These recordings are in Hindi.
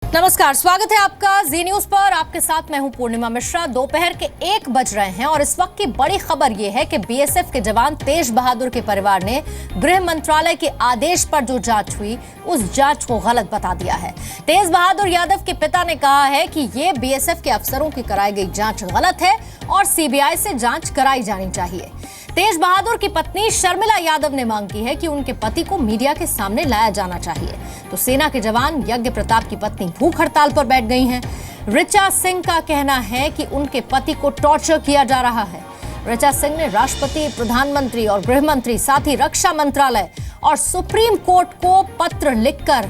नमस्कार, स्वागत है आपका जी न्यूज पर। आपके साथ मैं हूं पूर्णिमा मिश्रा। दोपहर के 1 बज रहे हैं और इस वक्त की बड़ी खबर यह है कि बीएसएफ के जवान तेज बहादुर के परिवार ने गृह मंत्रालय के आदेश पर जो जांच हुई उस जांच को गलत बता दिया है। तेज बहादुर यादव के पिता ने कहा है कि ये बीएसएफ के अफसरों की कराई गई जांच गलत है और सीबीआई से जांच कराई जानी चाहिए। तेज बहादुर की पत्नी शर्मिला यादव ने मांग की है कि उनके पति को मीडिया के सामने लाया जाना चाहिए। तो सेना के जवान यज्ञ प्रताप की पत्नी भूख हड़ताल पर बैठ गई हैं। ऋचा सिंह का कहना है कि उनके पति को टॉर्चर किया जा रहा है। ऋचा सिंह ने राष्ट्रपति, प्रधानमंत्री और गृह मंत्री, साथ ही रक्षा मंत्रालय और सुप्रीम कोर्ट को पत्र लिखकर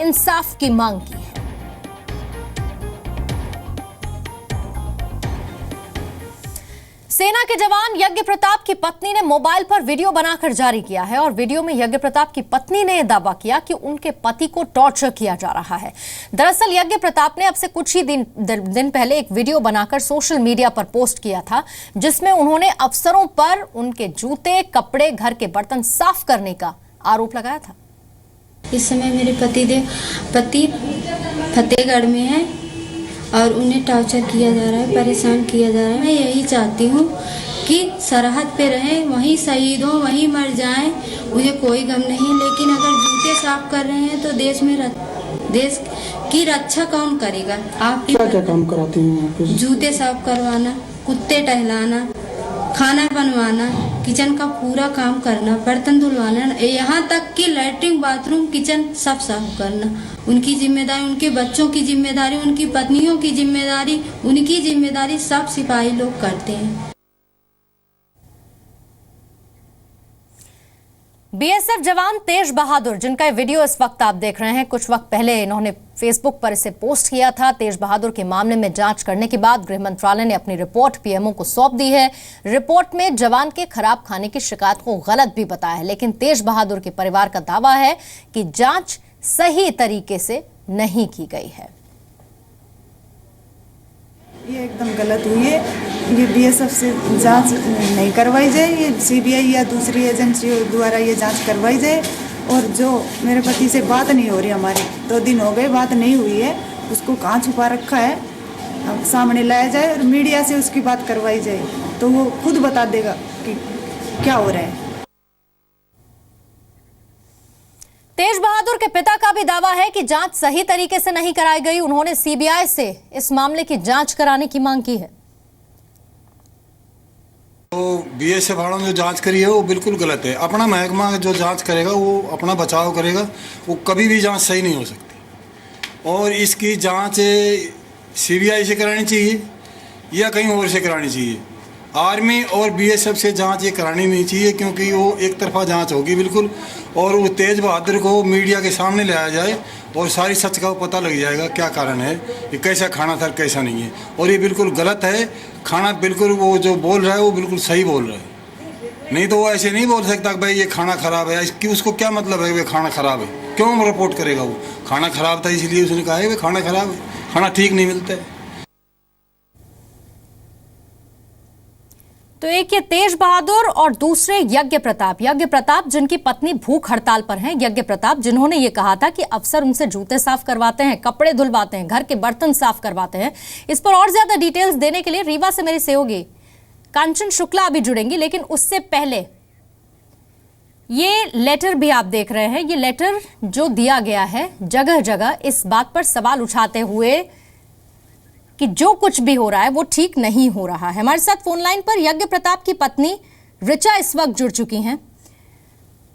इंसाफ की मांग की है। सेना के जवान यज्ञ प्रताप की पत्नी ने मोबाइल पर वीडियो बनाकर जारी किया है और वीडियो में यज्ञ प्रताप की पत्नी ने दावा किया कि उनके पति को टॉर्चर किया जा रहा है। दरअसल यज्ञ प्रताप ने अब से कुछ ही दिन पहले एक वीडियो बनाकर सोशल मीडिया पर पोस्ट किया था, जिसमें उन्होंने अफसरों पर उनके जूते, कपड़े, घर के बर्तन साफ करने का आरोप लगाया था। इस समय मेरे पति फतेहगढ़ में है और उन्हें टॉर्चर किया जा रहा है, परेशान किया जा रहा है। मैं यही चाहती हूँ कि सरहद पे रहें, वहीं शहीद हों, वहीं मर जाएं, मुझे कोई गम नहीं। लेकिन अगर जूते साफ कर रहे हैं तो देश की रक्षा कौन करेगा? आप ही क्या काम कराती हैं? जूते साफ करवाना, कुत्ते टहलाना, खाना बनवाना, किचन का पूरा काम करना, बर्तन धुलवाना, यहाँ तक कि लैट्रिन, बाथरूम, किचन सब साफ करना। उनकी जिम्मेदारी, उनके बच्चों की जिम्मेदारी, उनकी पत्नियों की जिम्मेदारी, उनकी जिम्मेदारी सब सिपाही लोग करते हैं। बीएसएफ जवान तेज बहादुर, जिनका ये वीडियो इस वक्त आप देख रहे हैं, कुछ वक्त पहले इन्होंने फेसबुक पर इसे पोस्ट किया था। तेज बहादुर के मामले में जांच करने के बाद गृह मंत्रालय ने अपनी रिपोर्ट पीएमओ को सौंप दी है। रिपोर्ट में जवान के खराब खाने की शिकायत को गलत भी बताया है, लेकिन तेज बहादुर के परिवार का दावा है कि जांच सही तरीके से नहीं की गई है। ये एकदम गलत हुई है। ये बीएसएफ से जांच नहीं करवाई जाए, ये सीबीआई या दूसरी एजेंसियों द्वारा ये जांच करवाई जाए। और जो मेरे पति से बात नहीं हो रही, हमारी 2 दिन हो गए बात नहीं हुई है, उसको कहाँ छुपा रखा है, अब सामने लाया जाए और मीडिया से उसकी बात करवाई जाए, तो वो खुद बता देगा कि क्या हो रहा है। तेज बहादुर के पिता का भी दावा है कि जांच सही तरीके से नहीं कराई गई। उन्होंने सीबीआई से इस मामले की जांच कराने की मांग की है। तो बीएसएफ वालों ने जो जांच करी है वो बिल्कुल गलत है। अपना महकमा जो जांच करेगा वो अपना बचाव करेगा, वो कभी भी जांच सही नहीं हो सकती। और इसकी जांच सीबीआई से करानी चाहिए या कहीं और से करानी चाहिए। आर्मी और बीएसएफ से जांच ये करानी नहीं चाहिए, क्योंकि वो एक तरफा जांच होगी बिल्कुल। और वो तेज बहादुर को मीडिया के सामने लाया जाए और सारी सच का पता लग जाएगा क्या कारण है, ये कैसा खाना था कैसा नहीं है। और ये बिल्कुल गलत है खाना, बिल्कुल वो जो बोल रहा है वो बिल्कुल सही बोल रहा है। नहीं तो वो ऐसे नहीं बोल सकता कि भाई ये खाना खराब है, कि उसको क्या मतलब है कि खाना खराब है, क्यों रिपोर्ट करेगा? वो खाना खराब था इसलिए उसने कहा है कि खाना खराब है, खाना ठीक नहीं मिलता है। तो एक ये तेज बहादुर और दूसरे यज्ञ प्रताप जिनकी पत्नी भूख हड़ताल पर हैं। यज्ञ प्रताप जिन्होंने ये कहा था कि अफसर उनसे जूते साफ करवाते हैं, कपड़े धुलवाते हैं, घर के बर्तन साफ करवाते हैं। इस पर और ज्यादा डिटेल्स देने के लिए रीवा से मेरी सहयोगी कांचन शुक्ला अभी जुड़ेंगी, लेकिन उससे पहले ये लेटर भी आप देख रहे हैं। ये लेटर जो दिया गया है जगह जगह इस बात पर सवाल उठाते हुए कि जो कुछ भी हो रहा है वो ठीक नहीं हो रहा है। हमारे साथ फोन लाइन पर यज्ञ प्रताप की पत्नी ऋचा इस वक्त जुड़ चुकी हैं।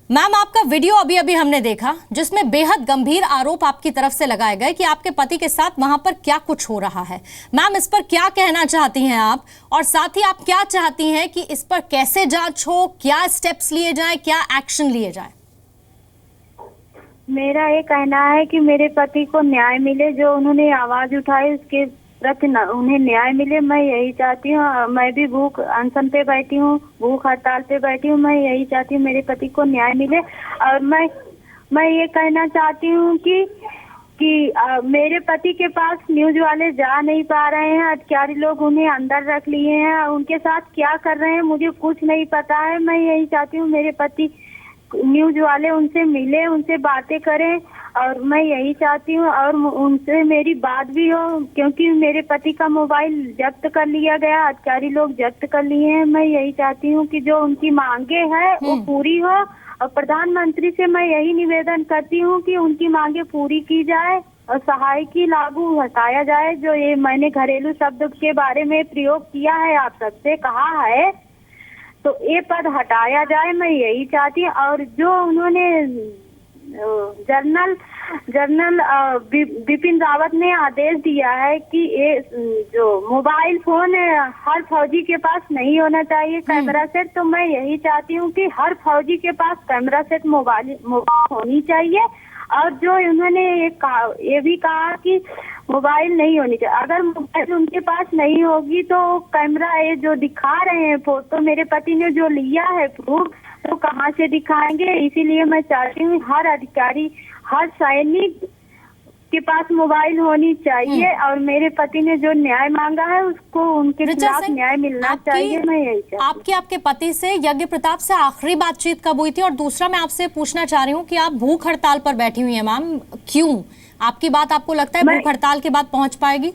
मैम, आपका वीडियो अभी अभी हमने देखा, जिसमें बेहद गंभीर आरोप आपकी तरफ से लगाए गए कि आपके पति के साथ वहां पर क्या कुछ हो रहा है। मैम, इस पर क्या कहना चाहती हैं आप, और साथ ही आप क्या चाहती हैं कि इस पर कैसे जांच हो, क्या स्टेप्स लिए जाएं, क्या एक्शन लिए जाए? मेरा ये कहना है कि मेरे पति को न्याय मिले, जो उन्होंने आवाज उठाई उसके प्रति उन्हें न्याय मिले। मैं यही चाहती हूँ। मैं भी भूख अनशन पे बैठी हूँ, भूख हड़ताल पे बैठी हूँ। मैं यही चाहती हूँ मेरे पति को न्याय मिले। और मैं ये कहना चाहती हूँ कि मेरे पति के पास न्यूज वाले जा नहीं पा रहे हैं। अधिकारी लोग उन्हें अंदर रख लिए हैं। उनके साथ क्या कर रहे हैं मुझे कुछ नहीं पता है। मैं यही चाहती हूँ मेरे पति न्यूज वाले उनसे मिले, उनसे बातें करें और मैं यही चाहती हूँ और उनसे मेरी बात भी हो, क्योंकि मेरे पति का मोबाइल जब्त कर लिया गया, अधिकारी लोग जब्त कर लिए हैं। मैं यही चाहती हूँ कि जो उनकी मांगे है वो पूरी हो, और प्रधानमंत्री से मैं यही निवेदन करती हूँ कि उनकी मांगे पूरी की जाए और सहायकी लागू हटाया जाए। जो ये मैंने घरेलू शब्द के बारे में प्रयोग किया है, आप सबसे कहा है, तो ये पद हटाया जाए, मैं यही चाहती हूँ। और जो उन्होंने जनरल बिपिन रावत ने आदेश दिया है कि ये जो मोबाइल फोन हर फौजी के पास नहीं होना चाहिए कैमरा सेट, तो मैं यही चाहती हूँ कि हर फौजी के पास कैमरा सेट मोबाइल होनी चाहिए। और जो उन्होंने ये भी कहा कि मोबाइल नहीं होनी चाहिए, अगर मोबाइल उनके पास नहीं होगी तो कैमरा ये जो दिखा रहे हैं फोटो मेरे पति ने जो लिया है प्रूफ, तो कहाँ से दिखाएंगे। इसीलिए मैं चाहती हूँ हर अधिकारी, हर सैनिक के पास मोबाइल होनी चाहिए, और मेरे पति ने जो न्याय मांगा है उसको उनके खिलाफ न्याय मिलना चाहिए। मैं यही चाहती हूँ। आपके पति से यज्ञ प्रताप से आखिरी बातचीत कब हुई थी? और दूसरा मैं आपसे पूछना चाह रही हूँ कि आप भूख हड़ताल पर बैठी हुई हैं मैम, क्यों? आपकी बात आपको लगता है भूख हड़ताल के बाद पहुंच पाएगी?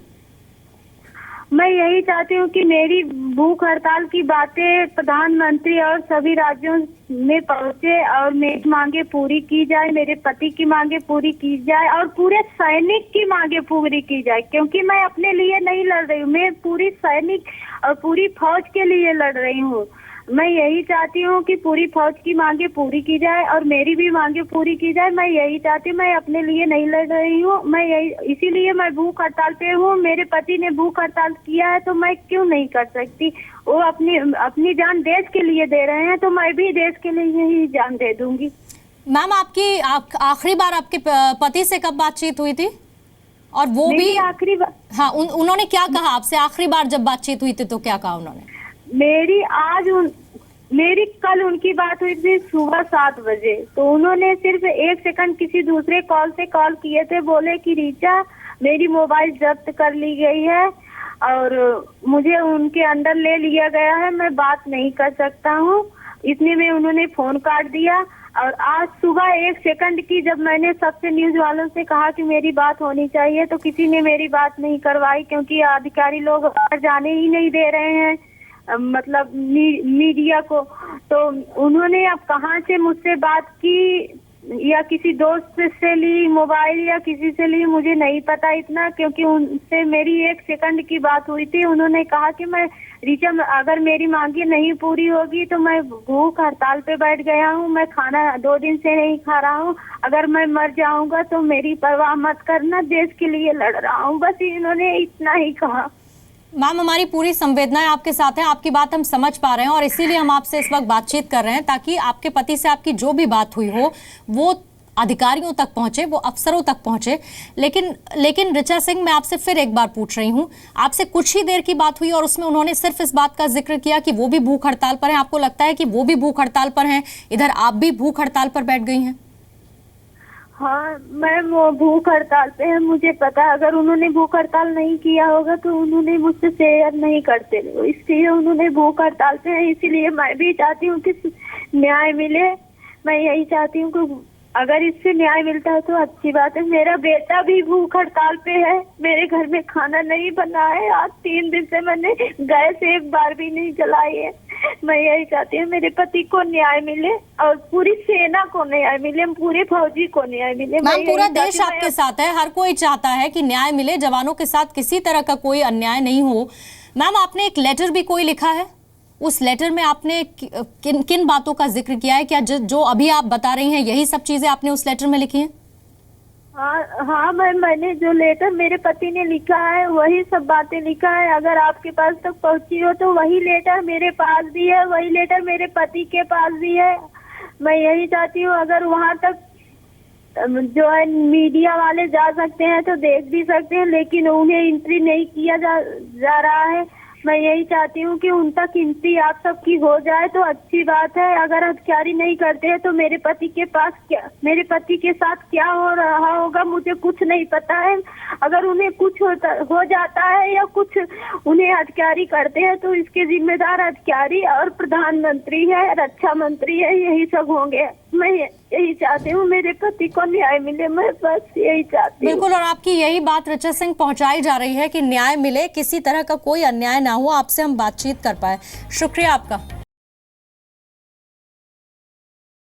मैं यही चाहती हूँ कि मेरी भूख हड़ताल की बातें प्रधानमंत्री और सभी राज्यों में पहुँचे और मेरी मांगे पूरी की जाए, मेरे पति की मांगे पूरी की जाए और पूरे सैनिक की मांगे पूरी की जाए, क्योंकि मैं अपने लिए नहीं लड़ रही हूँ, मैं पूरी सैनिक और पूरी फौज के लिए लड़ रही हूँ। मैं यही चाहती हूँ कि पूरी फौज की मांगे पूरी की जाए और मेरी भी मांगे पूरी की जाए। मैं यही चाहती हूँ, मैं अपने लिए नहीं लड़ रही हूँ, मैं यही इसीलिए मैं भूख हड़ताल पे हूँ। मेरे पति ने भूख हड़ताल किया है तो मैं क्यों नहीं कर सकती? वो अपनी जान देश के लिए दे रहे हैं तो मैं भी देश के लिए ही जान दे दूंगी। मैम आपकी आखिरी बार आपके पति से कब बातचीत हुई थी? और वो भी आखिरी बार, हाँ, उन्होंने क्या कहा आपसे? आखिरी बार जब बातचीत हुई थी तो क्या कहा उन्होंने? मेरी कल उनकी बात हुई थी सुबह 7 बजे, तो उन्होंने सिर्फ 1 सेकंड किसी दूसरे कॉल से कॉल किए थे, बोले कि रीचा मेरी मोबाइल जब्त कर ली गई है और मुझे उनके अंदर ले लिया गया है, मैं बात नहीं कर सकता हूँ। इतने में उन्होंने फोन काट दिया। और आज सुबह 1 सेकंड की जब मैंने सबसे न्यूज वालों से कहा कि मेरी बात होनी चाहिए तो किसी ने मेरी बात नहीं करवाई, क्योंकि अधिकारी लोग बाहर जाने ही नहीं दे रहे हैं, मतलब मीडिया को। तो उन्होंने अब कहाँ से मुझसे बात की या किसी दोस्त से ली मोबाइल या किसी से ली, मुझे नहीं पता इतना, क्योंकि उनसे मेरी 1 सेकंड की बात हुई थी। उन्होंने कहा कि मैं रीचा अगर मेरी मांगे नहीं पूरी होगी तो मैं भूख हड़ताल पे बैठ गया हूँ, मैं खाना 2 दिन से नहीं खा रहा हूँ, अगर मैं मर जाऊंगा तो मेरी परवाह मत करना, देश के लिए लड़ रहा हूँ, बस इन्होंने इतना ही कहा। मैम हमारी पूरी संवेदनाएं आपके साथ हैं, आपकी बात हम समझ पा रहे हैं और इसीलिए हम आपसे इस वक्त बातचीत कर रहे हैं ताकि आपके पति से आपकी जो भी बात हुई हो वो अधिकारियों तक पहुंचे, वो अफसरों तक पहुंचे। लेकिन ऋचा सिंह, मैं आपसे फिर एक बार पूछ रही हूं, आपसे कुछ ही देर की बात हुई और उसमें उन्होंने सिर्फ इस बात का जिक्र किया कि वो भी भूख हड़ताल पर हैं। आपको लगता है कि वो भी भूख हड़ताल पर हैं, इधर आप भी भूख हड़ताल पर बैठ गई हैं? हाँ, मैं वो भूख हड़ताल पे है, मुझे पता है। अगर उन्होंने भूख हड़ताल नहीं किया होगा तो उन्होंने मुझसे शेयर नहीं करते, इसलिए उन्होंने भूख हड़ताल पे है। इसीलिए मैं भी चाहती हूँ कि न्याय मिले। मैं यही चाहती हूँ कि अगर इससे न्याय मिलता है तो अच्छी बात है। मेरा बेटा भी भूख हड़ताल पे है, मेरे घर में खाना नहीं बना है, आज 3 दिन से मैंने गैस एक बार भी नहीं जलाई है। मैं यही चाहती हूँ मेरे पति को न्याय मिले और पूरी सेना को न्याय मिले, पूरे फौजी को न्याय मिले। मैम पूरा देश आपके साथ है, हर कोई चाहता है कि न्याय मिले, जवानों के साथ किसी तरह का कोई अन्याय नहीं हो। मैम आपने एक लेटर भी कोई लिखा है, उस लेटर में आपने किन किन बातों का जिक्र किया है? क्या जो अभी आप बता रही हैं यही सब चीजें आपने उस लेटर में लिखी हैं? हाँ, मैंने जो लेटर मेरे पति ने लिखा है वही सब बातें लिखा है। अगर आपके पास तक पहुंची हो तो वही लेटर मेरे पास भी है, वही लेटर मेरे पति के पास भी है। मैं यही चाहती हूँ अगर वहाँ तक जो है मीडिया वाले जा सकते हैं तो देख भी सकते हैं, लेकिन उन्हें एंट्री नहीं किया जा रहा है। मैं यही चाहती हूँ कि उन तक एंट्री आप सबकी हो जाए तो अच्छी बात है। अगर अधिकारी नहीं करते हैं तो मेरे पति के पास क्या, मेरे पति के साथ क्या हो रहा होगा मुझे कुछ नहीं पता है। अगर उन्हें कुछ हो जाता है या कुछ उन्हें अधिकारी करते हैं तो इसके जिम्मेदार अधिकारी और प्रधानमंत्री है, रक्षा मंत्री है, यही सब होंगे। मैं यही चाहती हूँ, मेरे पति को न्याय मिले, मैं बस यही चाहती हूँ। बिल्कुल, और आपकी यही बात ऋचा सिंह पहुंचाई जा रही है कि न्याय मिले, किसी तरह का कोई अन्याय ना हो, आपसे हम बातचीत कर पाए। शुक्रिया आपका।